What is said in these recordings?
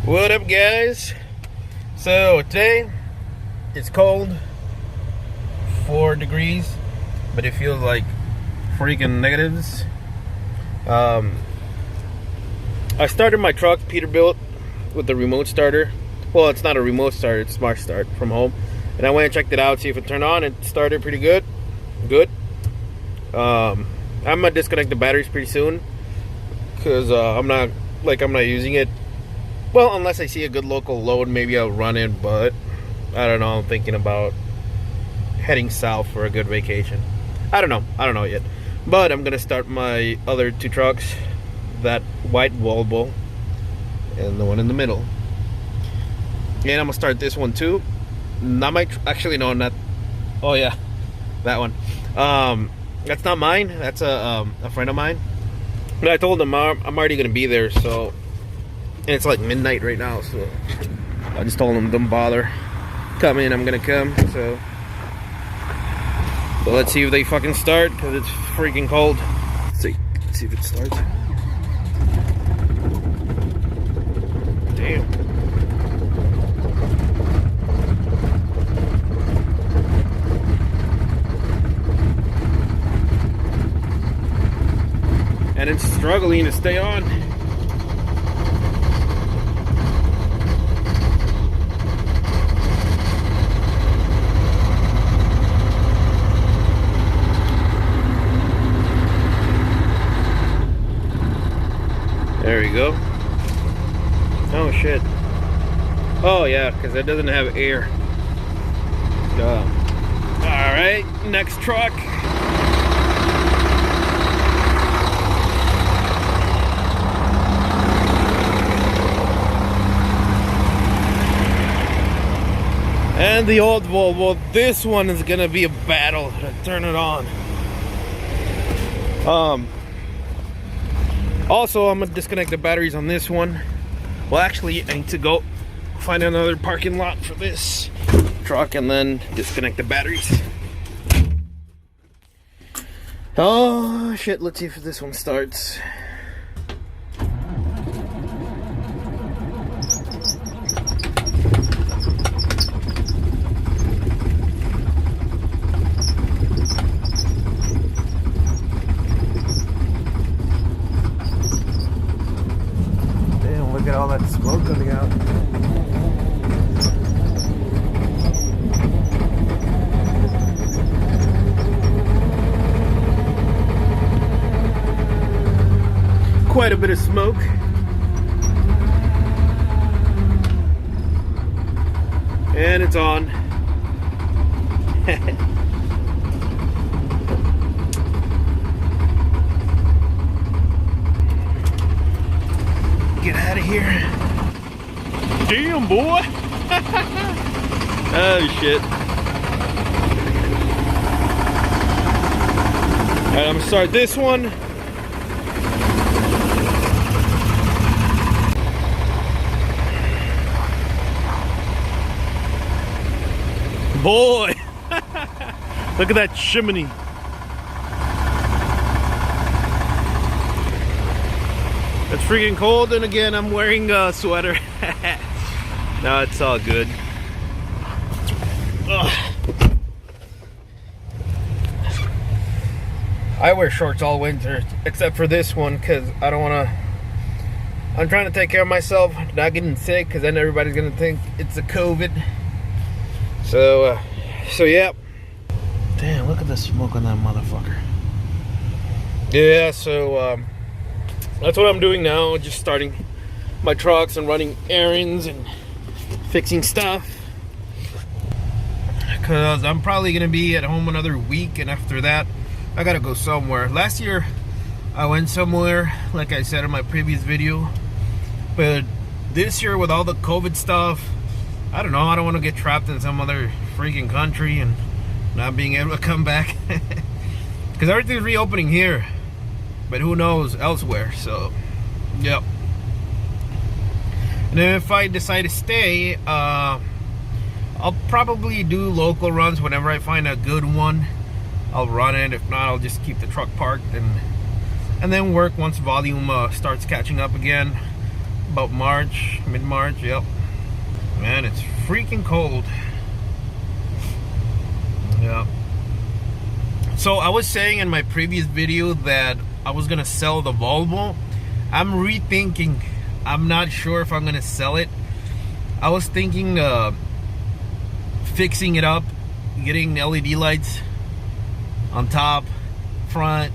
What up, guys? So today it's cold, 4 degrees, but it feels like freaking negatives. I started my truck Peterbilt with the remote starter. Well, it's not a remote starter, it's smart start from home. And I went and checked it out, see if it turned on. It started pretty good. I'm gonna disconnect the batteries pretty soon because I'm not using it. Well, unless I see a good local load, maybe I'll run it, but I don't know. I'm thinking about heading south for a good vacation. I don't know yet. But I'm gonna start my other two trucks, that white Volvo and the one in the middle. And I'm gonna start this one too. Not my, actually no, not. Oh yeah, that one. That's not mine. That's a friend of mine. But I told him I'm already gonna be there, so. And it's like midnight right now, so I just told him don't bother. Come in, I'm gonna come. So let's see if they fucking start, because it's freaking cold. Let's see if it starts. Damn. And it's struggling to stay on. There we go. Oh shit. Oh yeah, because it doesn't have air. Alright, next truck. And the old Volvo. This one is gonna be a battle to turn it on. Also, I'm gonna disconnect the batteries on this one. Well, actually, I need to go find another parking lot for this truck and then disconnect the batteries. Oh shit, let's see if this one starts. Look at all that smoke coming out. Quite a bit of smoke. And it's on. Get out of here. Damn, boy. Oh, shit. Alright, I'm gonna start this one. Boy. Look at that chimney. It's freaking cold, and again, I'm wearing a sweater. No, it's all good. Ugh. I wear shorts all winter, except for this one, because I don't want to... I'm trying to take care of myself, not getting sick, because then everybody's going to think it's a COVID. So yeah. Damn, look at the smoke on that motherfucker. Yeah, so, that's what I'm doing now, just starting my trucks and running errands and fixing stuff. Because I'm probably going to be at home another week, and after that, I got to go somewhere. Last year, I went somewhere, like I said in my previous video. But this year, with all the COVID stuff, I don't know, I don't want to get trapped in some other freaking country and not being able to come back. Because everything's reopening here. But who knows elsewhere, so yep. And then if I decide to stay, I'll probably do local runs whenever I find a good one. I'll run it. If not, I'll just keep the truck parked and then work once volume starts catching up again. about March, mid-March. Yep. Man, it's freaking cold. Yeah. So I was saying in my previous video that I was gonna sell the Volvo. I'm rethinking. I'm not sure if I'm gonna sell it. I was thinking fixing it up, getting LED lights on top, front,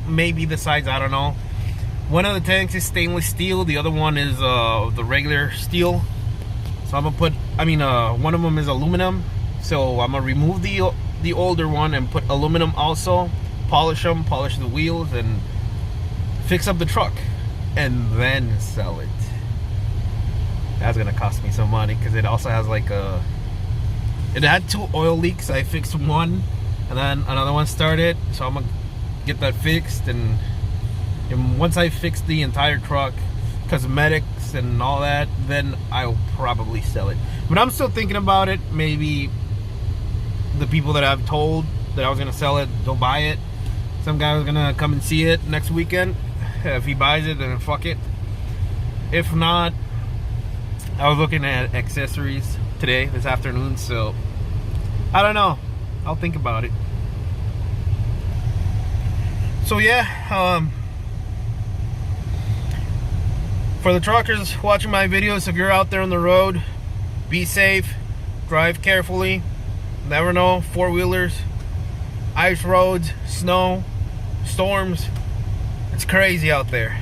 maybe the sides, I don't know. One of the tanks is stainless steel, the other one is the regular steel. So I'm gonna put, one of them is aluminum. So I'm gonna remove the older one and put aluminum also, polish them, polish the wheels, and fix up the truck, and then sell it. That's gonna cost me some money because it also has like it had 2 oil leaks. I fixed one, and then another one started. So I'm gonna get that fixed, and once I fix the entire truck, cosmetics and all that, then I'll probably sell it. But I'm still thinking about it. Maybe the people that I've told that I was gonna sell it, they'll buy it. Some guy was gonna come and see it next weekend. If he buys it, then fuck it. If not, I was looking at accessories today, this afternoon, so I don't know. I'll think about it. So yeah, for the truckers watching my videos, if you're out there on the road, be safe, drive carefully. Never know, 4-wheelers, ice roads, snow, storms. It's crazy out there.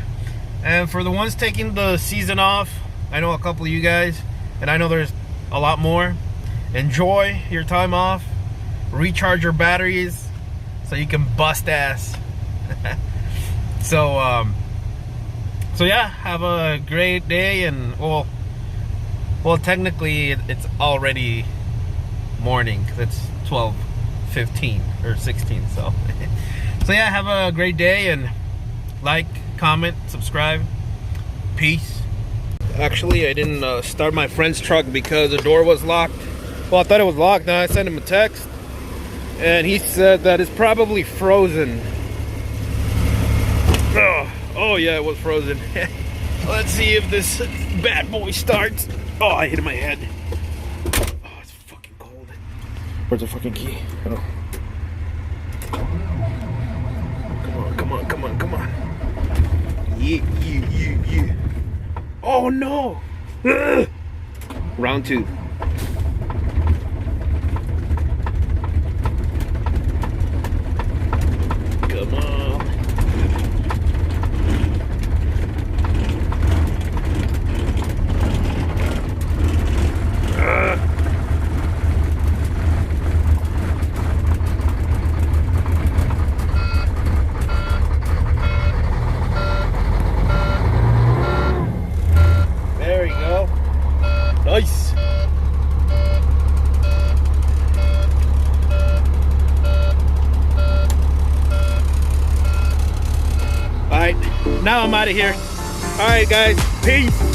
And for the ones taking the season off, I know a couple of you guys, and I know there's a lot more. Enjoy your time off, recharge your batteries so you can bust ass. So yeah, have a great day. And well technically it's already morning because it's 12:15 or 16. So yeah, have a great day, and like, comment, subscribe. Peace. Actually, I didn't start my friend's truck because the door was locked. Well, I thought it was locked, and I sent him a text, and he said that it's probably frozen. Oh yeah, it was frozen. Let's see if this bad boy starts. Oh, I hit my head. Oh, it's fucking cold. Where's the fucking key? Oh. Come on. Yeah. Oh no! Ugh. Round 2. Come on. Nice. All right, now I'm out of here. All right, guys, peace.